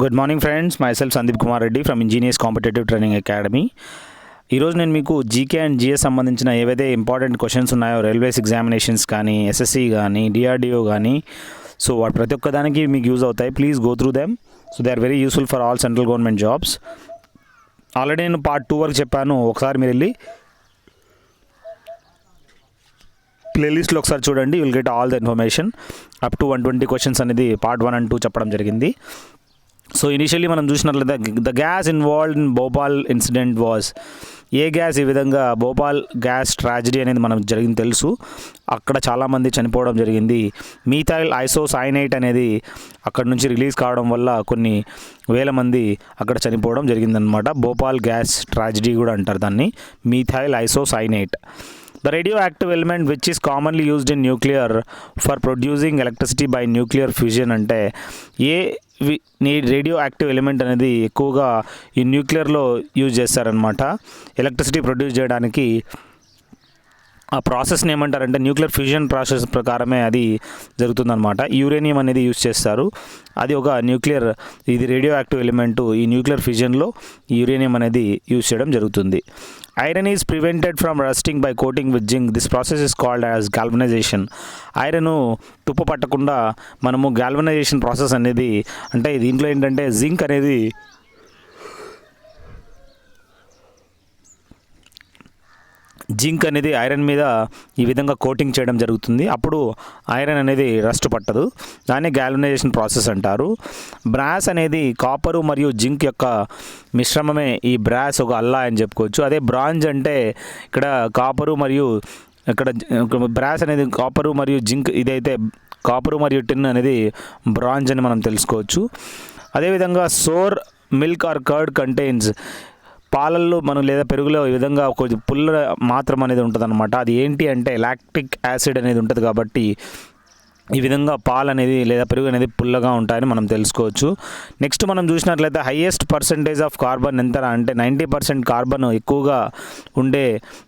Good morning friends, myself Sandeep Kumar Reddy from engineers competitive training academy. ఈరోజు నేను మీకు జీకే అండ్ జిఎస్ సంబంధించిన ఏవైతే ఇంపార్టెంట్ క్వశ్చన్స్ ఉన్నాయో, రైల్వేస్ ఎగ్జామినేషన్స్ కానీ, ఎస్ఎస్సి కానీ, డిఆర్డిఓ కానీ, సో వాటి ప్రతి ఒక్కదానికి మీకు యూజ్ అవుతాయి. Please go through them. So they are very useful for all central government jobs. Already నేను పార్ట్ 2 వరకు చెప్పాను. ఒకసారి మీరు వెళ్ళి ప్లేలిస్ట్లో ఒకసారి చూడండి. Will get all the information. Up to 120 questions అనేది పార్ట్ 1 and 2 చెప్పడం జరిగింది. సో ఇనిషియల్లీ మనం చూసినట్లయితే the gas involved in Bhopal incident was, A gas, ఈ విధంగా భోపాల్ గ్యాస్ ట్రాజడీ అనేది మనకు జరిగింది తెలుసు. అక్కడ చాలామంది చనిపోవడం జరిగింది. మీథైల్ ఐసోసైనేట్ అనేది అక్కడ నుంచి రిలీజ్ కావడం వల్ల కొన్ని వేల మంది అక్కడ చనిపోవడం జరిగిందనమాట. భోపాల్ గ్యాస్ ట్రాజడీ కూడా అంటారు దాన్ని, methyl isocyanate. The radioactive element which is commonly used in nuclear for producing electricity by nuclear fusion అంటే రేడియో యాక్టివ్ ఎలిమెంట్ అనేది ఎక్కువగా ఈ న్యూక్లియర్లో యూజ్ చేస్తారనమాట. ఎలక్ట్రిసిటీ ప్రొడ్యూస్ చేయడానికి ఆ ప్రాసెస్ని ఏమంటారంటే న్యూక్లియర్ ఫ్యూజన్ ప్రాసెస్ ప్రకారమే అది జరుగుతుందన్నమాట. యూరేనియం అనేది యూజ్ చేస్తారు. అది ఒక న్యూక్లియర్, ఇది రేడియో యాక్టివ్ ఎలిమెంటు. ఈ న్యూక్లియర్ ఫ్యూజన్లో యూరేనియం అనేది యూజ్ చేయడం జరుగుతుంది. Iron is prevented from rusting by coating with zinc. This process is called as galvanisation. Iron తుప్పు పట్టకుండా మనము గాల్వనైజేషన్ ప్రాసెస్ అనేది, అంటే దీంట్లో ఏంటంటే జింక్ అనేది ఐరన్ మీద ఈ విధంగా కోటింగ్ చేయడం జరుగుతుంది. అప్పుడు ఐరన్ అనేది రస్ట్ పట్టదు. దాన్ని గాల్వనైజేషన్ ప్రాసెస్ అంటారు. బ్రాస్ అనేది కాపరు మరియు జింక్ యొక్క మిశ్రమమే ఈ బ్రాస్, ఒక అల్లా అని చెప్పుకోవచ్చు. అదే బ్రాంజ్ అంటే ఇక్కడ కాపరు మరియు ఇక్కడ బ్రాస్ అనేది కాపరు మరియు జింక్, ఇదైతే కాపరు మరియు టిన్ అనేది బ్రాంజ్ అని మనం తెలుసుకోవచ్చు. అదేవిధంగా sour milk or curd contains, పాలల్లో మనం లేదా పెరుగులో ఈ విధంగా కొంచెం పుల్ల మాత్రం అనేది ఉంటుంది అనమాట. అది ఏంటి అంటే లాక్టిక్ యాసిడ్ అనేది ఉంటుంది. కాబట్టి ఈ విధంగా పాలు అనేది లేదా పెరుగు అనేది పుల్లగా ఉంటాయని మనం తెలుసుకోవచ్చు. నెక్స్ట్ మనం చూసినట్లయితే హైయెస్ట్ పర్సంటేజ్ ఆఫ్ కార్బన్ ఎంతరా అంటే 90% కార్బన్ ఎక్కువగా ఉండే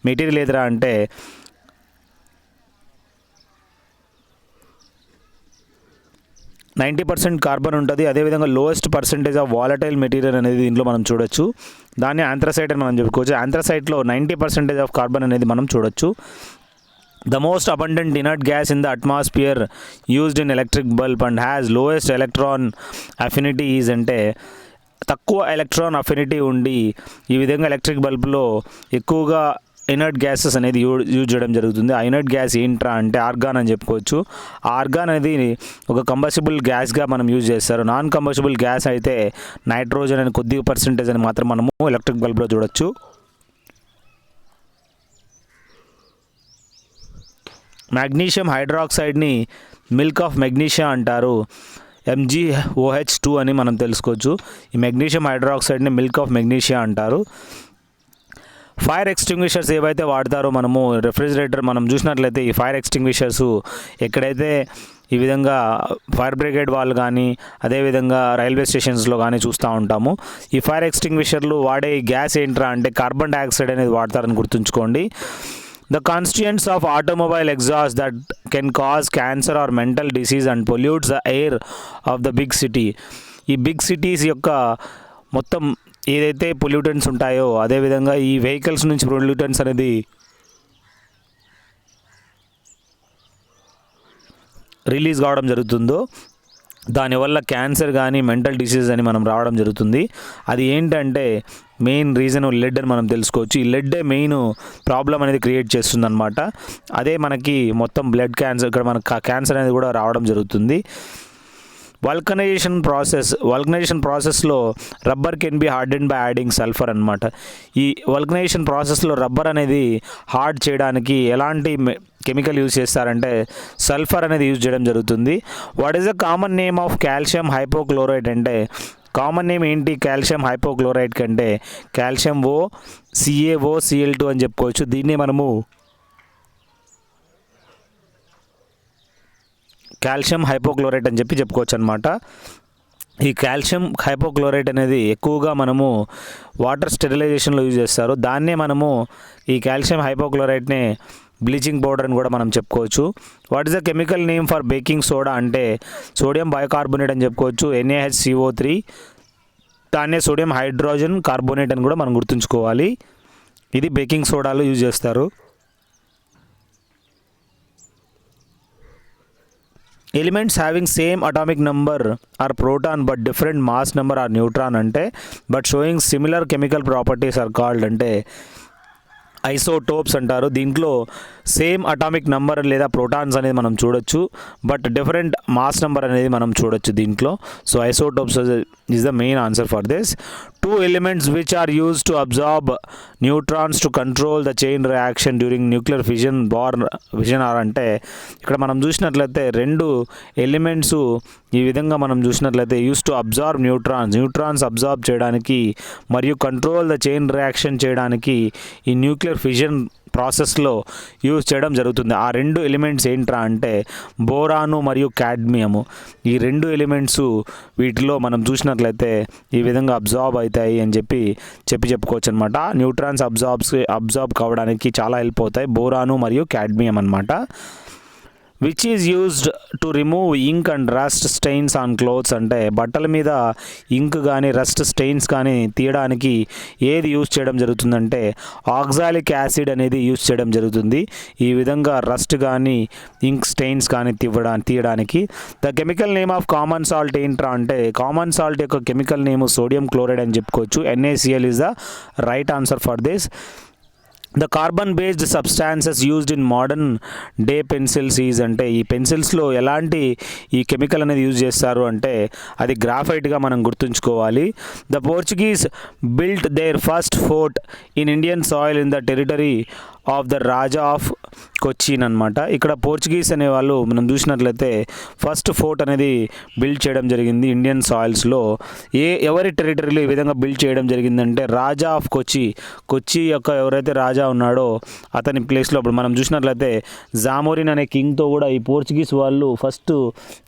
మెటీరియల్ ఏదిరా అంటే 90% కార్బన్ ఉంటుంది. అదేవిధంగా lowest percentage of volatile material అనేది దీంట్లో మనం చూడొచ్చు. దాన్ని ఆంథ్రసైట్ అని మనం చెప్పుకోవచ్చు. ఆంథ్రసైట్లో 90% ఆఫ్ కార్బన్ అనేది మనం చూడొచ్చు. The most abundant inert gas in the atmosphere used in electric bulb and has lowest electron affinity is, అంటే తక్కువ ఎలక్ట్రాన్ అఫినిటీ ఉండి ఈ విధంగా ఎలక్ట్రిక్ బల్బ్లో ఎక్కువగా ఇనర్ట్ గ్యాసెస్ అనేది యూజ్ చేయడం జరుగుతుంది. ఆ ఇనర్ట్ గ్యాస్ ఏంట్రా అంటే ఆర్గాన్ అని చెప్పుకోవచ్చు. ఆ ఆర్గాన్ అనేది ఒక కంబస్టిబుల్ గ్యాస్గా మనం యూజ్ చేస్తారు. నాన్ కంబస్టిబుల్ గ్యాస్ అయితే నైట్రోజన్ అని కొద్ది పర్సెంటేజ్ అని మాత్రం మనము ఎలక్ట్రిక్ బల్బ్లో చూడొచ్చు. మ్యాగ్నీషియం హైడ్రాక్సైడ్ని మిల్క్ ఆఫ్ మెగ్నీషియా అంటారు. MgOH2 అని మనం తెలుసుకోవచ్చు. ఈ మెగ్నీషియం హైడ్రాక్సైడ్ని మిల్క్ ఆఫ్ మెగ్నీషియా అంటారు. ఫైర్ ఎక్స్టింగ్విషర్స్ ఏవైతే వాడతారో మనము రెఫ్రిజిరేటర్, మనం చూసినట్లయితే ఈ ఫైర్ ఎక్స్టింగ్విషర్స్ ఎక్కడైతే ఈ విధంగా ఫైర్ బ్రిగేడ్ వాళ్ళు కానీ, అదేవిధంగా రైల్వే స్టేషన్స్లో కానీ చూస్తూ ఉంటాము. ఈ ఫైర్ ఎక్స్టింగ్విషర్లు వాడే గ్యాస్ ఏంట్రా అంటే కార్బన్ డైఆక్సైడ్ అనేది వాడతారని గుర్తుంచుకోండి. The constituents of automobile exhaust that can cause cancer or mental disease and pollutes the air of the big city. ఈ బిగ్ సిటీస్ యొక్క మొత్తం ఏదైతే పొల్యూటెంట్స్ ఉంటాయో, అదేవిధంగా ఈ వెహికల్స్ నుంచి పొల్యూటెంట్స్ అనేది రిలీజ్ కావడం జరుగుతుందో దానివల్ల క్యాన్సర్ కానీ మెంటల్ డిసీజ్ అని మనం రావడం జరుగుతుంది. అది ఏంటంటే మెయిన్ రీజన్ లెడ్ అని మనం తెలుసుకోవచ్చు. ఈ లెడ్డే మెయిన్ ప్రాబ్లం అనేది క్రియేట్ చేస్తుందన్నమాట. అదే మనకి మొత్తం బ్లడ్ క్యాన్సర్, ఇక్కడ మనకు క్యాన్సర్ అనేది కూడా రావడం జరుగుతుంది. వల్కనైజేషన్ ప్రాసెస్లో rubber can be harden by adding sulphur అనమాట. ఈ వల్కనైజేషన్ ప్రాసెస్లో రబ్బర్ అనేది హార్డ్ చేయడానికి ఎలాంటి కెమికల్ యూజ్ చేస్తారంటే సల్ఫర్ అనేది యూజ్ చేయడం జరుగుతుంది. What is the common name of calcium hypochlorite అంటే కామన్ నేమ్ ఏంటి కాల్షియం హైపోక్లోరైడ్ కంటే? కాల్షియం CaOCl2 అని చెప్పుకోవచ్చు. దీన్ని మనము కాల్షియం హైపోక్లోరైట్ అని చెప్పుకోవచ్చు అనమాట. ఈ కాల్షియం హైపోక్లోరైట్ అనేది ఎక్కువగా మనము వాటర్ స్టెరిలైజేషన్లో యూజ్ చేస్తారు. దాన్నే మనము ఈ కాల్షియం హైపోక్లోరైట్ని బ్లీచింగ్ పౌడర్ అని కూడా మనం చెప్పుకోవచ్చు. What is the chemical name for baking soda అంటే సోడియం బైకార్బోనేట్ అని చెప్పుకోవచ్చు. NaHCO3. దాన్నే సోడియం హైడ్రోజన్ కార్బోనేట్ అని కూడా మనం గుర్తుంచుకోవాలి. ఇది బేకింగ్ సోడాలో యూజ్ చేస్తారు. Elements having same atomic number or proton but different mass number or neutron అంటే, but showing similar chemical properties are called అంటే ఐసోటోప్స్ అంటారు. దీంట్లో సేమ్ అటామిక్ నెంబర్ లేదా ప్రోటాన్స్ అనేది మనం చూడొచ్చు, బట్ డిఫరెంట్ మాస్ నెంబర్ అనేది మనం చూడొచ్చు దీంట్లో. So isotopes is the main answer for this. 2 elements which are used to absorb neutrons to control the chain reaction during nuclear fission are అంటే, ఇక్కడ మనం చూసినట్లయితే 2 ఎలిమెంట్స్ ఈ విధంగా మనం చూసినట్లయితే use to absorb neutrons absorb చేయడానికి మరియు కంట్రోల్ ద చైన్ రియాక్షన్ చేయడానికి ఈ న్యూక్లియర్ ఫిజన్ ప్రాసెస్లో యూజ్ చేయడం జరుగుతుంది. ఆ 2 ఎలిమెంట్స్ ఏంట్రా అంటే బోరాను మరియు కాడ్మియము. ఈ 2 ఎలిమెంట్స్ వీటిలో మనం చూసినట్లయితే ఈ విధంగా అబ్జార్బ్ అవుతాయి అని చెప్పుకోవచ్చు అనమాట. న్యూట్రాన్స్ అబ్జార్బ్ కావడానికి చాలా హెల్ప్ అవుతాయి బోరాను మరియు కాడ్మియం అనమాట. Which is used to remove ink and rust stains on clothes అంటే, బట్టల మీద ఇంక్ కానీ రస్ట్ స్టెయిన్స్ కానీ తీయడానికి ఏది యూజ్ చేయడం జరుగుతుందంటే ఆక్సాలిక్ యాసిడ్ అనేది యూజ్ చేయడం జరుగుతుంది. ఈ విధంగా రస్ట్ కానీ ఇంక్ స్టెయిన్స్ కానీ తీయడానికి. The chemical name of common salt ఏంట్రా అంటే, కామన్ సాల్ట్ యొక్క కెమికల్ నేమ్ సోడియం క్లోరైడ్ అని చెప్పుకోవచ్చు. NaCl is the right answer for this. The carbon based substances used in modern day pencils is అంటే, ఈ పెన్సిల్స్లో ఎలాంటి ఈ కెమికల్ అనేది యూజ్ చేస్తారు అంటే అది గ్రాఫైట్గా మనం గుర్తుంచుకోవాలి. The Portuguese built their first fort in Indian soil in the territory of the raja of Cochin అనమాట. ఇక్కడ పోర్చుగీస్ అనే వాళ్ళు మనం చూసినట్లయితే ఫస్ట్ ఫోర్ట్ అనేది బిల్డ్ చేయడం జరిగింది ఇండియన్ సాయిల్స్లో. ఎవరి టెరిటరీలో ఈ విధంగా బిల్డ్ చేయడం జరిగిందంటే రాజా ఆఫ్ కొచ్చి యొక్క ఎవరైతే రాజా ఉన్నాడో అతని ప్లేస్లో. అప్పుడు మనం చూసినట్లయితే జామోరిన్ అనే కింగ్తో కూడా ఈ పోర్చుగీస్ వాళ్ళు ఫస్ట్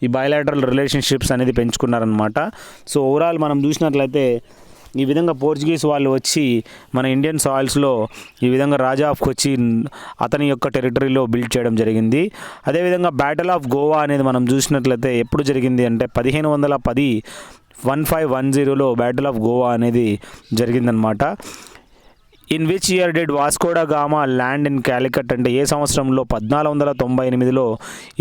ఈ బయలాటరల్ రిలేషన్షిప్స్ అనేది పెంచుకున్నారనమాట. సో ఓవరాల్ మనం చూసినట్లయితే ఈ విధంగా పోర్చుగీస్ వాళ్ళు వచ్చి మన ఇండియన్ సాయిల్స్లో ఈ విధంగా రాజా ఆఫ్ కొచ్చిన్ అతని యొక్క టెరిటరీలో బిల్డ్ చేయడం జరిగింది. అదేవిధంగా బ్యాటిల్ ఆఫ్ గోవా అనేది మనం చూసినట్లయితే ఎప్పుడు జరిగింది అంటే 1510 బ్యాటిల్ ఆఫ్ గోవా అనేది జరిగిందనమాట. In which year dead Vasco da gamma land in Calicut అంటే, ఏ సంవత్సరంలో 1498లో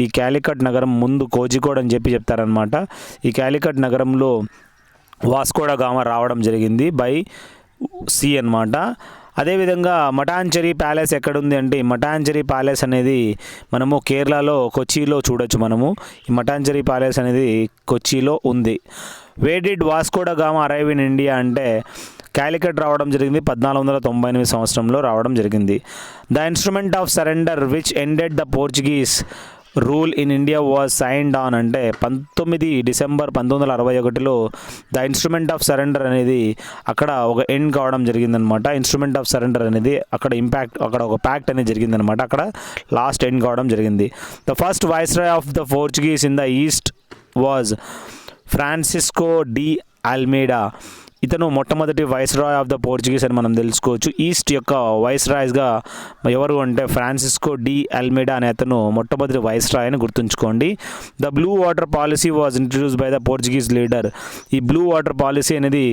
ఈ క్యాలికట్ నగరం ముందు కోజికోడ్ అని చెప్తారనమాట. ఈ క్యాలికట్ నగరంలో వాస్కోడా గామా రావడం జరిగింది బై సీ అనమాట. అదేవిధంగా మటాంచరి ప్యాలెస్ ఎక్కడుంది అంటే, మటాంచరి ప్యాలెస్ అనేది మనము కేరళలో కొచ్చిలో చూడొచ్చు మనము. ఈ మటాంచరి ప్యాలెస్ అనేది కొచ్చిలో ఉంది. Where did Vasco da Gama arrive in India అంటే క్యాలికట్ రావడం జరిగింది 1498 సంవత్సరంలో రావడం జరిగింది. The instrument of surrender which ended the Portuguese rule in India was signed on అంటే 19 డిసెంబర్ 1961లో ద ఇన్స్ట్రుమెంట్ ఆఫ్ సరెండర్ అనేది అక్కడ ఒక ఎండ్ కావడం జరిగిందనమాట. ఇన్స్ట్రుమెంట్ ఆఫ్ సరెండర్ అనేది అక్కడ ఒక ప్యాక్ట్ అనేది జరిగిందనమాట. అక్కడ లాస్ట్ ఎండ్ కావడం జరిగింది. The first viceroy of the Portuguese in the east was Francisco de Almeida. ఇతను మొట్టమొదటి వైస్రాయ్ ఆఫ్ ద పోర్చుగీస్ అని మనం తెలుసుకోవచ్చు. ఈస్ట్ యొక్క వైస్రాయ్స్గా ఎవరు అంటే ఫ్రాన్సిస్కో డి అల్మేడా అనే అతను మొట్టమొదటి వైస్రాయ్ అని గుర్తుంచుకోండి. The blue water policy was introduce by the Portuguese leader. ఈ బ్లూ వాటర్ పాలసీ అనేది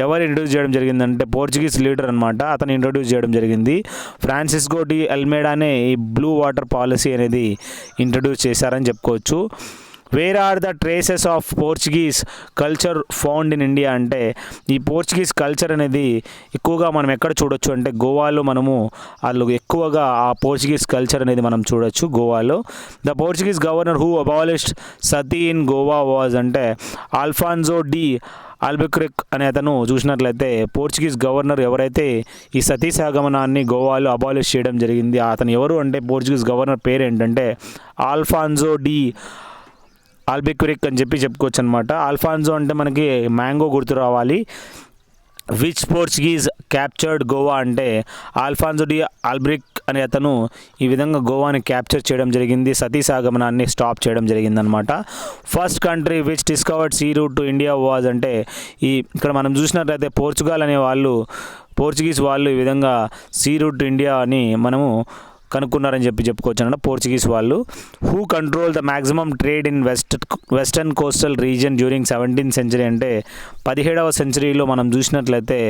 ఎవరు ఇంట్రడ్యూస్ చేయడం జరిగిందంటే పోర్చుగీస్ లీడర్ అనమాట. అతను ఇంట్రడ్యూస్ చేయడం జరిగింది. ఫ్రాన్సిస్కో డి అల్మేడానే ఈ బ్లూ వాటర్ పాలసీ అనేది ఇంట్రడ్యూస్ చేశారని చెప్పుకోవచ్చు. Where are the traces of Portuguese culture found in India అంటే, ఈ పోర్చుగీస్ కల్చర్ అనేది ఎక్కువగా మనం ఎక్కడ చూడొచ్చు అంటే గోవాలో వాళ్ళు ఎక్కువగా ఆ పోర్చుగీస్ కల్చర్ అనేది మనం చూడొచ్చు గోవాలో. The Portuguese governor who abolished Sati in Goa was అంటే ఆల్ఫాన్సో డి ఆల్బుక్వెర్క్ అనే అతను చూసినట్లయితే పోర్చుగీస్ గవర్నర్ ఎవరైతే ఈ సతీ సహగమనాన్ని గోవాలో అబాలిష్ చేయడం జరిగింది అతను ఎవరు అంటే పోర్చుగీస్ గవర్నర్ పేరు ఏంటంటే ఆల్ఫాన్సో డి ఆల్బుక్వెర్క్ అని చెప్పుకోవచ్చు అనమాట. ఆల్ఫాన్సో అంటే మనకి మ్యాంగో గుర్తు రావాలి. విచ్ పోర్చుగీస్ క్యాప్చర్డ్ గోవా అంటే ఆల్ఫాన్సో డి ఆల్బుక్వెర్క్ అనే అతను ఈ విధంగా గోవాని క్యాప్చర్ చేయడం జరిగింది, సతీ సహగమనాన్ని స్టాప్ చేయడం జరిగిందనమాట. First country which discovered sea route to India was అంటే, ఇక్కడ మనం చూసినట్లయితే పోర్చుగీస్ వాళ్ళు ఈ విధంగా సీ రూట్ టు ఇండియా అని మనము కనుక్కున్నారని చెప్పుకోవచ్చు అన్నమాట పోర్చుగీస్ వాళ్ళు. Who control the maximum trade in western coastal region during 17th century అంటే 17వ సెంచరీలో మనం చూసినట్లయితే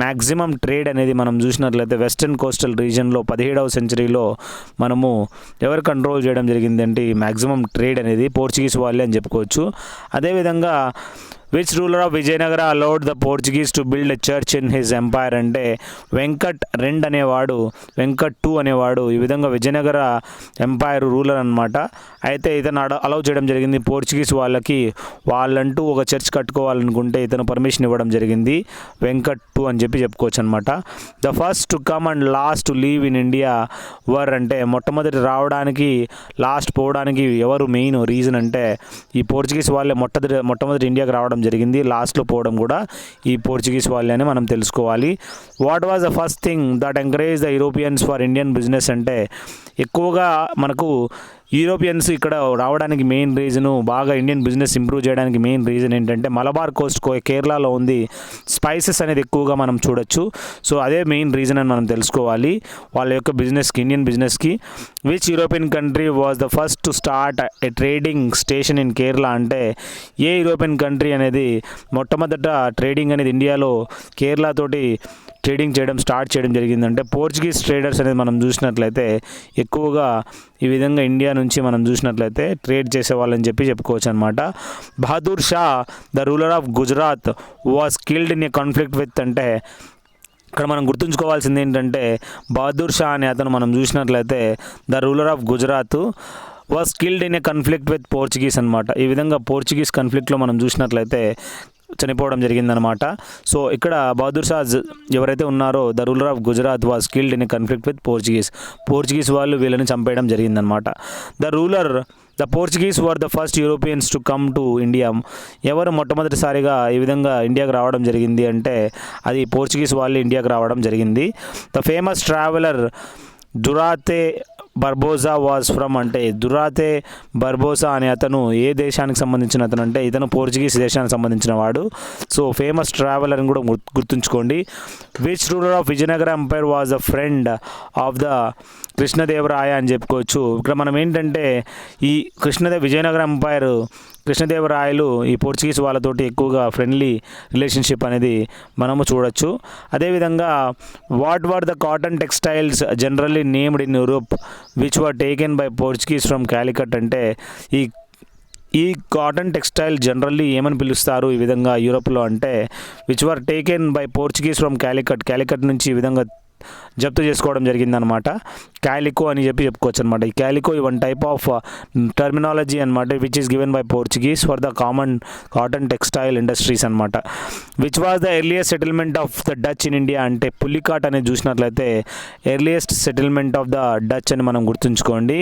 మ్యాక్సిమం ట్రేడ్ అనేది మనం చూసినట్లయితే వెస్టర్న్ కోస్టల్ రీజియన్లో 17వ సెంచరీలో మనము ఎవరు కంట్రోల్ చేయడం జరిగింది అంటే ఈ మ్యాక్సిమం ట్రేడ్ అనేది పోర్చుగీస్ వాళ్ళే అని చెప్పుకోవచ్చు. అదేవిధంగా which ruler of Vijayanagara allowed the Portuguese to build a church in his empire అంటే వెంకట్ II అనేవాడు ఈ విధంగా విజయనగర ఎంపైర్ రూలర్ అనమాట. అయితే ఇతను అలౌ చేయడం జరిగింది పోర్చుగీస్ వాళ్ళంటూ ఒక చర్చ్ కట్టుకోవాలనుకుంటే ఇతను పర్మిషన్ ఇవ్వడం జరిగింది వెంకట్ II అని చెప్పుకోవచ్చు అనమాట. The first to come and last to leave in India were అంటే మొట్టమొదటి రావడానికి లాస్ట్ పోవడానికి ఎవరు మెయిన్ రీజన్ అంటే ఈ పోర్చుగీస్ వాళ్ళే మొట్టమొదటి ఇండియాకి రావడం జరిగింది, లాస్ట్లో పోవడం కూడా ఈ పోర్చుగీస్ వాళ్ళే అని మనం తెలుసుకోవాలి. What was the first thing that encourage the Europeans for Indian business అంటే ఎక్కువగా మనకు యూరోపియన్స్ ఇక్కడ రావడానికి మెయిన్ రీజను బాగా ఇండియన్ బిజినెస్ ఇంప్రూవ్ చేయడానికి మెయిన్ రీజన్ ఏంటంటే మలబార్ కోస్ట్ కేరళలో ఉంది, స్పైసెస్ అనేది ఎక్కువగా మనం చూడొచ్చు. సో అదే మెయిన్ రీజన్ అని మనం తెలుసుకోవాలి వాళ్ళ యొక్క బిజినెస్కి, ఇండియన్ బిజినెస్కి. Which European country was the first to start A trading station in Kerala అంటే ఏ యూరోపియన్ కంట్రీ అనేది మొట్టమొదట ట్రేడింగ్ అనేది ఇండియాలో కేరళ తోటి ట్రేడింగ్ స్టార్ట్ చేయడం జరిగిందంటే పోర్చుగీస్ ట్రేడర్స్ అనేది మనం చూసినట్లయితే ఎక్కువగా ఈ విధంగా ఇండియా నుంచి మనం చూసినట్లయితే ట్రేడ్ చేసేవాళ్ళని చెప్పుకోవచ్చు అనమాట. Bahadur Shah the ruler of Gujarat was killed in a conflict with అంటే ఇక్కడ మనం గుర్తుంచుకోవాల్సింది ఏంటంటే బహదూర్ షా అనే అతను మనం చూసినట్లయితే the ruler of Gujarat was killed in a conflict with Portuguese అనమాట. ఈ విధంగా పోర్చుగీస్ కాన్ఫ్లిక్ట్లో మనం చూసినట్లయితే చనిపోవడం జరిగిందనమాట. సో ఇక్కడ బహదూర్ షా ఎవరైతే ఉన్నారో the ruler of Gujarat was killed in a conflict with Portuguese వాళ్ళు వీళ్ళని చంపేయడం జరిగిందనమాట. The Portuguese were the first Europeans to come to India ఎవరు మొట్టమొదటిసారిగా ఈ విధంగా ఇండియాకి రావడం జరిగింది అంటే అది పోర్చుగీస్ వాళ్ళు ఇండియాకి రావడం జరిగింది. The famous traveller Duarte Barbosa was from అంటే దురాతే బర్బోసా అనే అతను ఏ దేశానికి సంబంధించిన అతను అంటే ఇతను పోర్చుగీస్ దేశానికి సంబంధించిన వాడు. సో ఫేమస్ ట్రావెలర్ అని కూడా గుర్తుంచుకోండి. Which ruler of Vijayanagara empire was the friend of the Krishnadevaraya అని చెప్పుకోవచ్చు. ఇక్కడ మనం ఏంటంటే ఈ విజయనగర ఎంపైర్ కృష్ణదేవరాయలు ఈ పోర్చుగీస్ వాళ్ళతోటి ఎక్కువగా ఫ్రెండ్లీ రిలేషన్షిప్ అనేది మనము చూడొచ్చు. అదేవిధంగా what were the cotton textiles generally named in Europe which were taken by Portuguese from Calicut అంటే ఈ కాటన్ టెక్స్టైల్ జనరల్లీ ఏమని పిలుస్తారు ఈ విధంగా యూరోప్లో అంటే which were taken by Portuguese from Calicut నుంచి ఈ విధంగా జప్తు చేసుకోవడం జరిగిందనమాట. క్యాలికో అని చెప్పుకోవచ్చు అనమాట. ఈ calico one type of terminology అనమాట which is given by Portuguese for the common cotton textile industries అనమాట. Which was the earliest settlement of the Dutch in India అంటే పులికాట్ అనేది చూసినట్లయితే earliest settlement of the Dutch అని మనం గుర్తుంచుకోండి.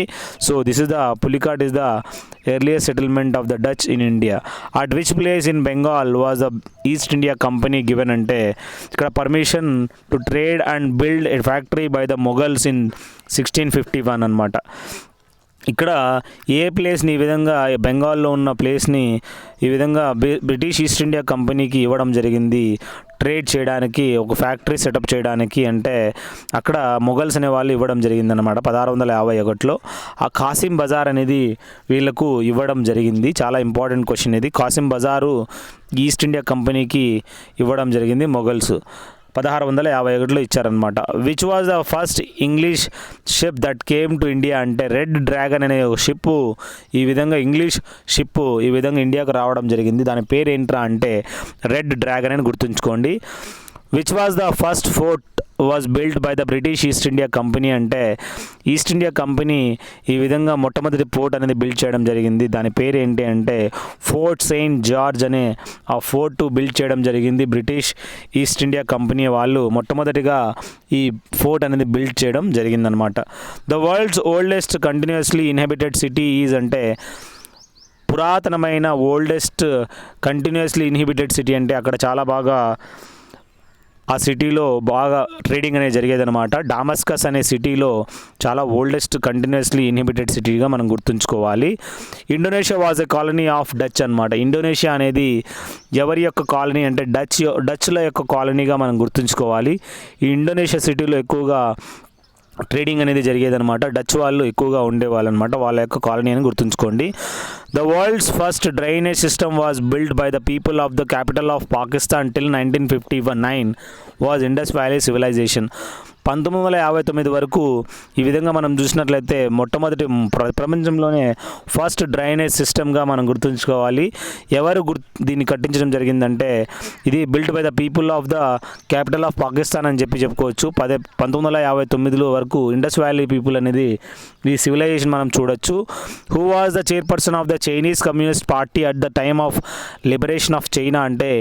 So this is the Pulicat is the earliest settlement of the Dutch in India. At which place in Bengal was the East India Company given అంటే ఇక్కడ permission to trade and build a factory by the Mughals in 1651 అనమాట. ఇక్కడ ఏ ప్లేస్ని ఈ విధంగా బెంగాల్లో ఉన్న ప్లేస్ని ఈ విధంగా బ్రిటిష్ ఈస్ట్ ఇండియా కంపెనీకి ఇవ్వడం జరిగింది ట్రేడ్ చేయడానికి, ఒక ఫ్యాక్టరీ సెటప్ చేయడానికి. అంటే అక్కడ మొఘల్స్ అనే వాళ్ళు ఇవ్వడం జరిగిందనమాట 1651లో. ఆ కాసిం బజార్ అనేది వీళ్ళకు ఇవ్వడం జరిగింది. చాలా ఇంపార్టెంట్ క్వశ్చన్ ఇది. కాసిం బజారు ఈస్ట్ ఇండియా కంపెనీకి ఇవ్వడం జరిగింది మొఘల్స్ 1651లో ఇచ్చారనమాట. Which was the first English ship that came to India అంటే రెడ్ డ్రాగన్ అనే ఒక షిప్పు ఈ విధంగా ఇంగ్లీష్ షిప్పు ఈ విధంగా ఇండియాకు రావడం జరిగింది. దాని పేరు ఏంట్రా అంటే రెడ్ డ్రాగన్ అని గుర్తుంచుకోండి. Which was the first fort was built by the British east India company అంటే ఈస్ట్ ఇండియా కంపెనీ ఈ విధంగా మొట్టమొదటి పోర్ట్ అనేది బిల్డ్ చేయడం జరిగింది. దాని పేరు ఏంటి అంటే ఫోర్ట్ సెయింట్ జార్జ్ అనే ఆ ఫోర్ట్ బిల్డ్ చేయడం జరిగింది. బ్రిటిష్ ఈస్ట్ ఇండియా కంపెనీ వాళ్ళు మొట్టమొదటిగా ఈ ఫోర్ట్ అనేది బిల్డ్ చేయడం జరిగిందనమాట. The world's oldest continuously inhabited city is అంటే పురాతనమైన ఓల్డెస్ట్ కంటిన్యూస్లీ ఇన్హిబిటెడ్ సిటీ అంటే అక్కడ చాలా బాగా ఆ సిటీలో బాగా ట్రేడింగ్ అనేది జరిగేదనమాట. డామస్కస్ అనే సిటీలో చాలా ఓల్డెస్ట్ కంటిన్యూస్లీ ఇన్హిబిటెడ్ సిటీగా మనం గుర్తుంచుకోవాలి. Indonesia was a colony of Dutch అనమాట. ఇండోనేషియా అనేది ఎవరి యొక్క కాలనీ అంటే డచ్ల యొక్క కాలనీగా మనం గుర్తుంచుకోవాలి. ఈ ఇండోనేషియా సిటీలో ఎక్కువగా ట్రేడింగ్ అనేది జరిగేదన్నమాట. డచ్ వాళ్ళు ఎక్కువగా ఉండేవాళ్ళు అనమాట, వాళ్ళ యొక్క కాలనీ అని గుర్తుంచుకోండి. The world's first drainage system was build by the people of the capital of Pakistan till 1959 was Indus valley civilization. 1959 వరకు ఈ విధంగా మనం చూసినట్లయితే మొట్టమొదటి ప్రపంచంలోనే ఫస్ట్ డ్రైనేజ్ సిస్టమ్గా మనం గుర్తుంచుకోవాలి. ఎవరు దీన్ని కట్టించడం జరిగిందంటే ఇది built by the people of the capital of Pakistan అని చెప్పుకోవచ్చు. 1959 వరకు ఇండస్ వ్యాలీ పీపుల్ అనేది ఈ సివిలైజేషన్ మనం చూడొచ్చు. Who was the chairperson of the Chinese Communist party at the time of liberation of China అంటే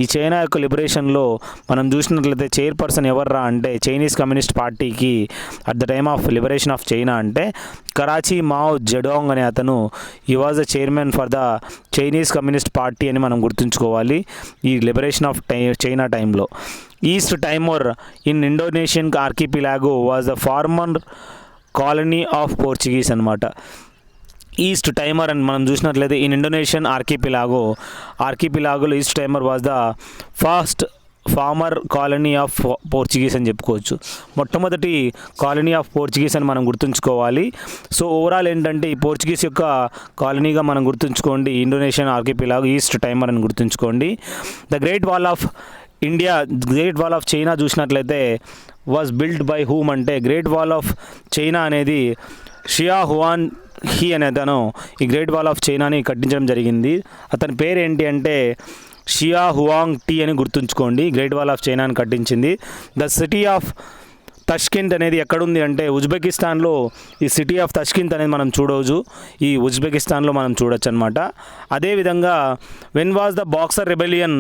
ఈ చైనా యొక్క లిబరేషన్లో మనం చూసినట్లయితే చైర్పర్సన్ ఎవర్రా అంటే చైనీస్ కమ్యూనిస్ట్ పార్టీకి at the time of liberation of China అంటే కరాచీ మావ్ జెడాంగ్ అనే అతను ఈ was the chairman for the Chinese Communist party అని మనం గుర్తుంచుకోవాలి ఈ లిబరేషన్ ఆఫ్ చైనా టైంలో. East Timor in Indonesian archipelago was the former colony of Portuguese అనమాట. ఈస్ట్ టైమర్ అని మనం చూసినట్లయితే ఇన్ ఇండోనేషియన్ ఆర్కిపిలాగోలో East Timor was the first former colony of Portuguese అని చెప్పుకోవచ్చు. మొట్టమొదటి కాలనీ ఆఫ్ పోర్చుగీస్ అని మనం గుర్తుంచుకోవాలి. సో ఓవరాల్ ఏంటంటే ఈ పోర్చుగీస్ యొక్క కాలనీగా మనం గుర్తుంచుకోండి ఇండోనేషియన్ ఆర్కిపిలాగో ఈస్ట్ టైమర్ అని గుర్తుంచుకోండి. The great wall of India, great wall of China చూసినట్లయితే వాజ్ బిల్డ్ బై హూమ్ అంటే గ్రేట్ వాల్ ఆఫ్ చైనా అనేది షియా హువాన్ హీ అనే అతను ఈ గ్రేట్ వాల్ ఆఫ్ చైనాని కట్టించడం జరిగింది. అతని పేరు ఏంటి అంటే షియా హువాంగ్ టీ అని గుర్తుంచుకోండి. గ్రేట్ వాల్ ఆఫ్ చైనాని కట్టించింది. ద సిటీ ఆఫ్ తష్కింత్ అనేది ఎక్కడుంది అంటే ఉజ్బెకిస్తాన్లో ఈ సిటీ ఆఫ్ తష్కింత్ అనేది మనం చూడవచ్చు, ఈ ఉజ్బెకిస్తాన్లో మనం చూడొచ్చు అనమాట. అదేవిధంగా when was the boxer rebellion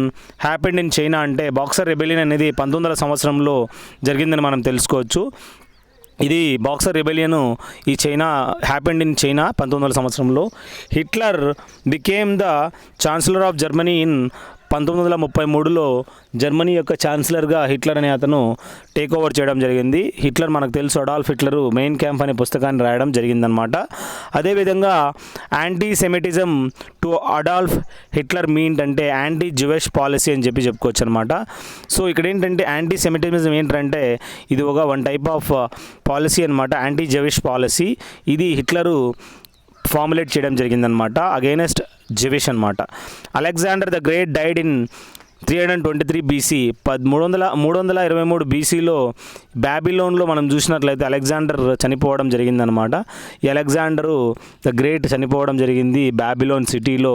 happened in China అంటే బాక్సర్ రెబెలియన్ అనేది 1900 సంవత్సరంలో జరిగిందని మనం తెలుసుకోవచ్చు. ఇది బాక్సర్ రెబెలియన్ ఈ చైనా హ్యాపెండ్ ఇన్ చైనా 1900 సంవత్సరంలో. Hitler became the chancellor of Germany in 1933లో జర్మనీ యొక్క ఛాన్సలర్గా హిట్లర్ అనే అతను టేక్ ఓవర్ చేయడం జరిగింది. హిట్లర్ మనకు తెలుసు, అడాల్ఫ్ హిట్లర్ మెయిన్ క్యాంప్ అనే పుస్తకాన్ని రాయడం జరిగిందనమాట. అదేవిధంగా anti Semitism to Adolf Hitler mean అంటే యాంటీ జూయిష్ పాలసీ అని చెప్పుకోవచ్చు అనమాట. సో ఇక్కడ ఏంటంటే యాంటీ సెమిటిజం ఏంటంటే ఇది వన్ టైప్ ఆఫ్ పాలసీ అనమాట, యాంటీ జూయిష్ పాలసీ. ఇది హిట్లరు ఫార్ములేట్ చేయడం జరిగిందనమాట అగైనెస్ట్ జూయిష్ అనమాట. Alexander the great died in 323 BC 323 BCలో బ్యాబిలోన్లో మనం చూసినట్లయితే అలెగ్జాండర్ చనిపోవడం జరిగిందనమాట. ఈ అలెగ్జాండరు ద గ్రేట్ చనిపోవడం జరిగింది బ్యాబిలోన్ సిటీలో.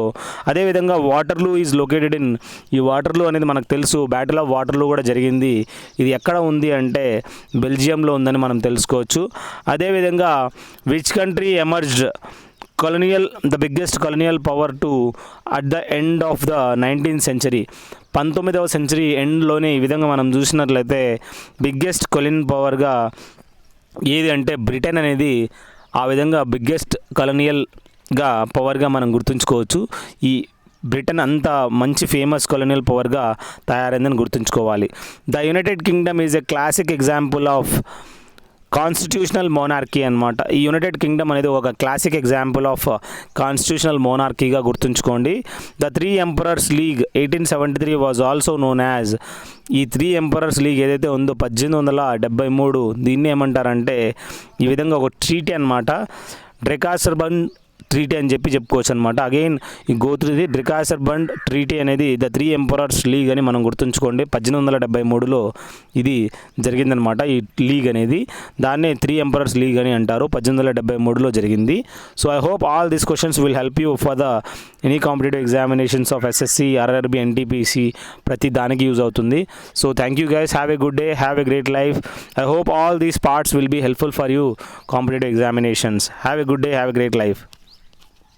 అదేవిధంగా వాటర్లూ ఈజ్ లొకేటెడ్ ఇన్, ఈ వాటర్లూ అనేది మనకు తెలుసు, బ్యాటిల్ ఆఫ్ వాటర్లూ కూడా జరిగింది. ఇది ఎక్కడ ఉంది అంటే బెల్జియంలో ఉందని మనం తెలుసుకోవచ్చు. అదేవిధంగా which country emerged the biggest colonial power to at the end of the 19th century 19వ సెంచరీ ఎండ్లోనే ఈ విధంగా మనం చూసినట్లయితే బిగ్గెస్ట్ కొలిన్ పవర్గా ఏది అంటే బ్రిటన్ అనేది ఆ విధంగా బిగ్గెస్ట్ కొలోనియల్గా పవర్గా మనం గుర్తుంచుకోవచ్చు. ఈ బ్రిటన్ అంత మంచి ఫేమస్ కొలోనియల్ పవర్గా తయారైందని గుర్తుంచుకోవాలి. The United Kingdom is a classic example of constitutional monarchy అనమాట. ఈ యునైటెడ్ కింగ్డమ్ అనేది ఒక క్లాసిక్ ఎగ్జాంపుల్ ఆఫ్ కాన్స్టిట్యూషనల్ మోనార్కీగా గుర్తుంచుకోండి. The 3 Emperors League 1873 was also known as, ఈ 3 Emperors League ఏదైతే ఉందో 1873 దీన్ని ఏమంటారంటే ఈ విధంగా ఒక ట్రీటీ అనమాట, డ్రెకాసర్బండ్ ట్రీటీ అని చెప్పుకోవచ్చు అనమాట. అగైన్ ఈ గోత్రుది డ్రెకాసర్బండ్ ట్రీటీ అనేది ద 3 Emperors League అని మనం గుర్తుంచుకోండి. 1873లో ఇది జరిగిందనమాట. ఈ లీగ్ అనేది దాన్నే 3 Emperors League అని అంటారు. 1873లో జరిగింది. So I hope all these questions will help you for the any competitive examinations of SSC, RRB, NTPC ప్రతి దానికి యూజ్ అవుతుంది. So thank you guys, have a good day, have a great life. I hope all these parts will be helpful for you competitive examinations. Have a good day, have a great life.